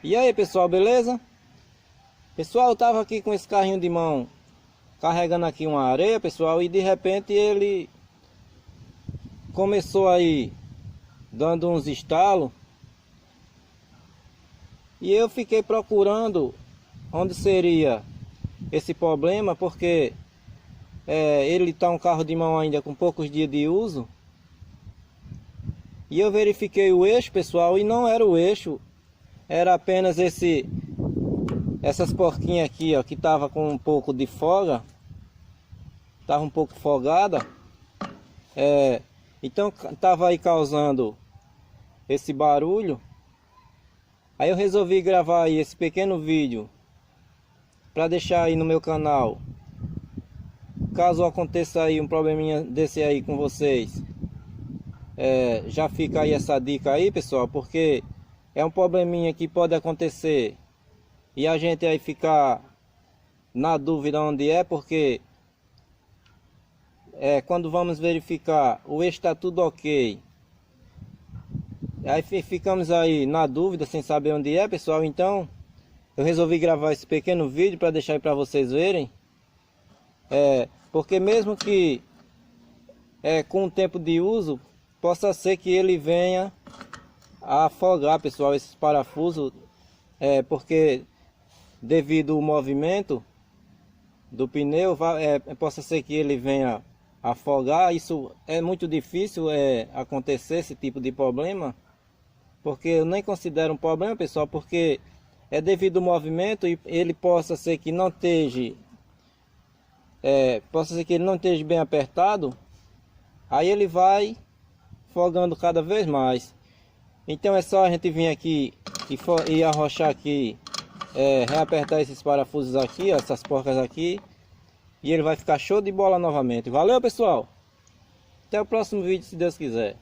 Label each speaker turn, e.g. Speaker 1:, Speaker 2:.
Speaker 1: E aí pessoal, beleza? Pessoal, eu tava aqui com esse carrinho de mão carregando aqui uma areia, pessoal, e de repente ele começou aí dando uns estalos. E eu fiquei procurando onde seria esse problema, porque ele tá um carro de mão ainda com poucos dias de uso. E eu verifiquei o eixo, pessoal, e não era o eixo, era apenas essas porquinhas aqui, ó, que tava com um pouco de folga, tava um pouco folgada, então tava aí causando esse barulho. Aí eu resolvi gravar aí esse pequeno vídeo para deixar aí no meu canal, caso aconteça aí um probleminha desse aí com vocês. Já fica aí essa dica aí, pessoal, porque é um probleminha que pode acontecer e a gente aí ficar na dúvida onde é, porque quando vamos verificar o eixo está tudo ok, aí ficamos aí na dúvida sem saber onde é, pessoal. Então eu resolvi gravar esse pequeno vídeo para deixar aí para vocês verem, porque mesmo que com o tempo de uso possa ser que ele venha a afogar, pessoal, esses parafusos, porque devido ao movimento do pneu, possa ser que ele venha a afogar. Isso é muito difícil acontecer, esse tipo de problema, porque eu nem considero um problema, pessoal, porque é devido ao movimento e ele possa ser que não esteja bem apertado, aí ele vai afogando cada vez mais. Então é só a gente vir aqui e arrochar aqui, reapertar esses parafusos aqui, ó, essas porcas aqui, e ele vai ficar show de bola novamente. Valeu, pessoal, até o próximo vídeo, se Deus quiser.